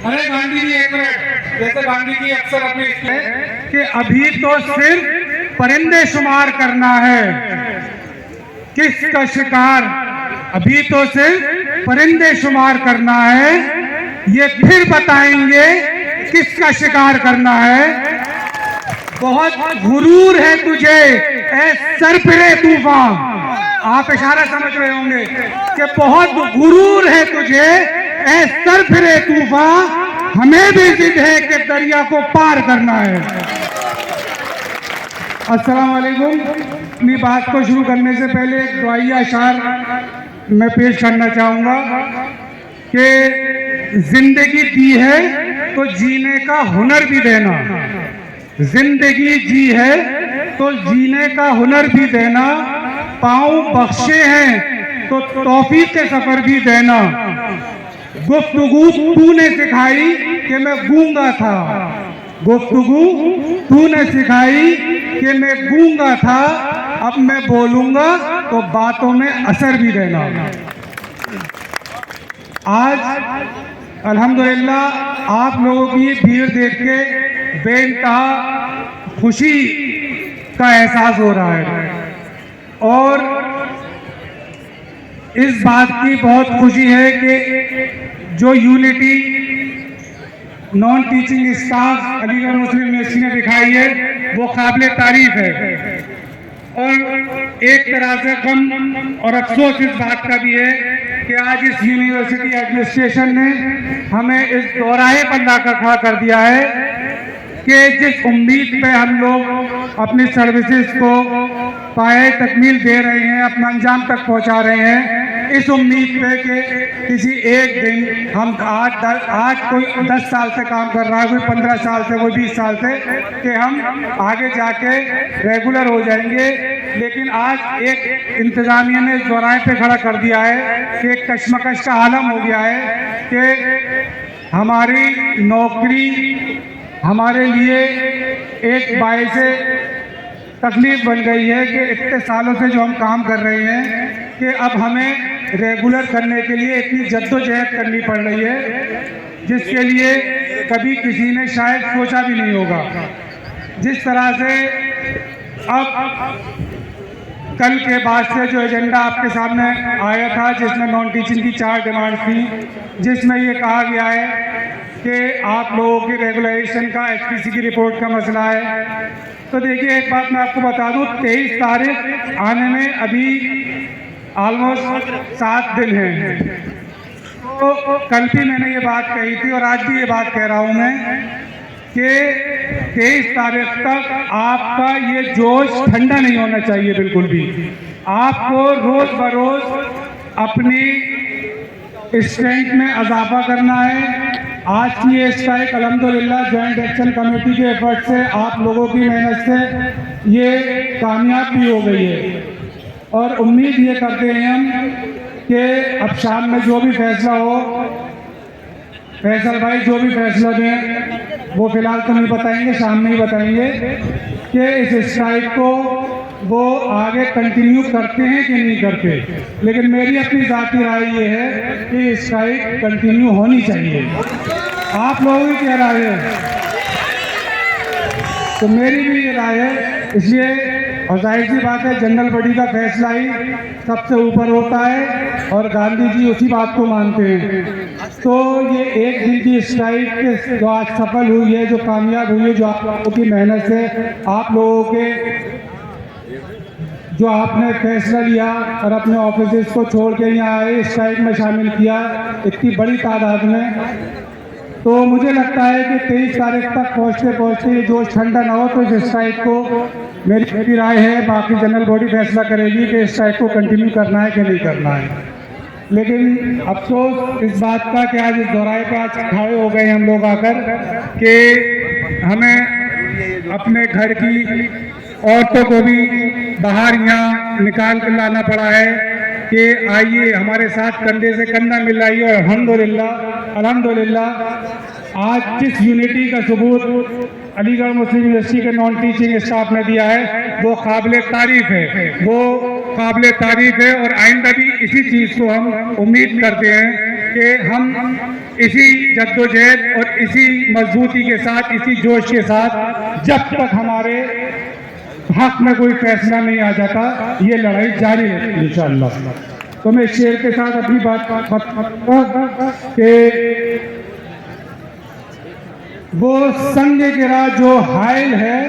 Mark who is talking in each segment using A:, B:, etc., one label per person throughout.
A: अरे गांधी जी एक मिनट, जैसे गांधी जी अक्सर अपने कि अभी तो सिर्फ परिंदे शुमार करना है, किसका शिकार अभी तो सिर्फ परिंदे शुमार करना है, ये फिर बताएंगे किसका शिकार करना है। बहुत गुरूर है तुझे ऐ सरफिरे तूफान, आप इशारा समझ रहे होंगे कि बहुत गुरूर है तुझे ऐ सरफिरे तूफान, हमें भी जिद है कि दरिया को पार करना है। अस्सलाम वालेकुम। अपनी बात को शुरू करने से पहले एक दुआया अशार मैं पेश करना चाहूँगा कि जिंदगी दी है तो जीने का हुनर भी देना, जिंदगी जी है तो जीने का हुनर भी देना, पाँव बख्शे हैं तो तौफीक के सफर भी देना। गुफ्तगू तूने सिखाई कि मैं गूंगा था, गुफ्तगू तूने सिखाई कि मैं गूंगा था, अब मैं बोलूंगा तो बातों में असर भी देना। आज अल्हम्दुलिल्लाह आप लोगों की भीड़ देख के बेइंतहा खुशी का एहसास हो रहा है और इस बात की बहुत खुशी है कि जो unity non teaching staff Aligarh Muslim University ने दिखाई है वो काबिल तारीफ है। और एक तरह से गम और अफसोस इस बात का भी है कि आज इस यूनिवर्सिटी एडमिनिस्ट्रेशन ने हमें इस दोराहे पर लाकर खड़ा कर दिया है कि जिस उम्मीद पे हम लोग अपनी सर्विसेज को पाए तकमील दे रहे हैं, अपना अंजाम तक पहुंचा रहे हैं, इस उम्मीद पे कि किसी एक दिन हम आज कोई 10 साल से काम कर रहा है, कोई 15 साल से, कोई 20 साल से, कि हम आगे जाके रेगुलर हो जाएंगे। लेकिन आज एक इंतजामिया ने इस दौरान पे खड़ा कर दिया है कि एक कश्मकश का आलम हो गया है कि हमारी नौकरी हमारे लिए एक बायस तकलीफ बन गई है कि इतने सालों से जो हम काम कर रहे हैं कि अब हमें रेगुलर करने के लिए इतनी जद्दोजहद करनी पड़ रही है जिसके लिए कभी किसी ने शायद सोचा भी नहीं होगा। जिस तरह से अब कल के बाद से जो एजेंडा आपके सामने आया था जिसमें नॉन टीचिंग की 4 डिमांड थी, जिसमें ये कहा गया है कि आप लोगों की रेगुलेशन का एचपीसी की रिपोर्ट का मसला है। तो देखिए एक बात मैं आपको बता दूं, 23 तारीख आने में अभी ऑलमोस्ट 7 दिन हैं। तो कल भी मैंने ये बात कही थी और आज भी ये बात कह रहा हूँ मैं कि 23 तारीख तक आपका ये जोश ठंडा नहीं होना चाहिए बिल्कुल भी। आपको रोज़ बरोज़ अपनी स्ट्रेंथ में इजाफा करना है। आज की ये स्ट्राइक अल्हम्दुलिल्लाह जॉइंट एक्शन कमेटी के एफर्ट से, आप लोगों की मेहनत से ये कामयाब भी हो गई है और उम्मीद ये करते हैं हम कि अब शाम में जो भी फैसला हो, फैसल भाई जो भी फैसला दें वो फिलहाल तो नहीं बताएंगे, शाम में ही बताएंगे कि इस स्ट्राइक को वो आगे कंटिन्यू करते हैं कि नहीं करते। लेकिन मेरी अपनी ज़ाती राय ये है कि स्ट्राइक कंटिन्यू होनी चाहिए। आप लोगों की क्या राय है? तो मेरी भी ये राय है। इसलिए और जाहिर सी बात है जनरल बॉडी का फैसला ही सबसे ऊपर होता है और गांधी जी उसी बात को मानते हैं। तो ये एक दिन की स्ट्राइक जो आज सफल हुई है, जो कामयाब हुई है, जो आप लोगों की मेहनत से, आप लोगों के जो आपने फैसला लिया और अपने ऑफिस को छोड़ के यहाँ आए, स्ट्राइक में शामिल किया इतनी बड़ी तादाद में, तो मुझे लगता है कि 23 तारीख तक पहुँचते पहुँचते जोश ठंडा ना हो। तो इस स्ट्राइक को मेरी राय है, बाकी जनरल बॉडी फैसला करेगी कि स्ट्राइक को कंटिन्यू करना है कि नहीं करना है। लेकिन अफसोस इस बात का कि आज इस दोराहे पे आज खड़े हो गए हम लोग आकर कि हमें अपने घर की औरतों को भी बाहर यहाँ निकाल कर लाना पड़ा है कि आइए हमारे साथ कंधे से कंधा मिलाइए। और अल्हम्दुलिल्लाह आज जिस यूनिटी का सबूत अलीगढ़ मुस्लिम यूनिवर्सिटी के नॉन टीचिंग स्टाफ ने दिया है वो काबिल तारीफ है, वो काबिल तारीफ है। और आइंदा भी इसी चीज़ को हम उम्मीद करते हैं कि हम इसी जद्दोजहद और इसी मजबूती के साथ, इसी जोश के साथ, जब तक हमारे हक में कोई फैसला नहीं आ जाता, ये लड़ाई जारी रहेगी इंशाअल्लाह। तो मैं शेर के साथ अपनी बात कि वो संग गिरा जो हायल है,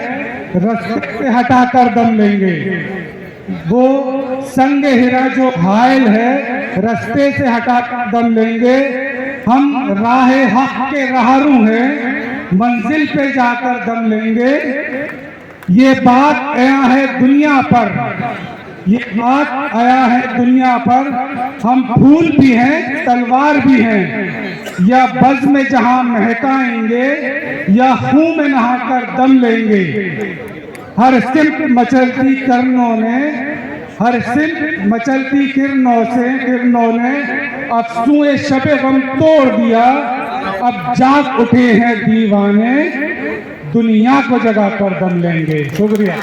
A: रास्ते से हटाकर दम लेंगे। वो संग हिरा जो हायल है, रास्ते से हटाकर दम लेंगे। हम राहे हक के राहरू हैं, मंजिल पे जाकर दम लेंगे। ये बात आया है दुनिया पर, ये बात आया है दुनिया पर। हम फूल भी हैं, तलवार भी हैं, या बज़्म में जहां महकाएंगे, या खून में नहाकर दम लेंगे। हर सिमत मचलती किरणों ने, हर सिमत मचलती किरणों ने अफ़सोए शबे गम तोड़ दिया। अब जाग उठे हैं दीवाने, दुनिया को जगा कर दम लेंगे। शुक्रिया।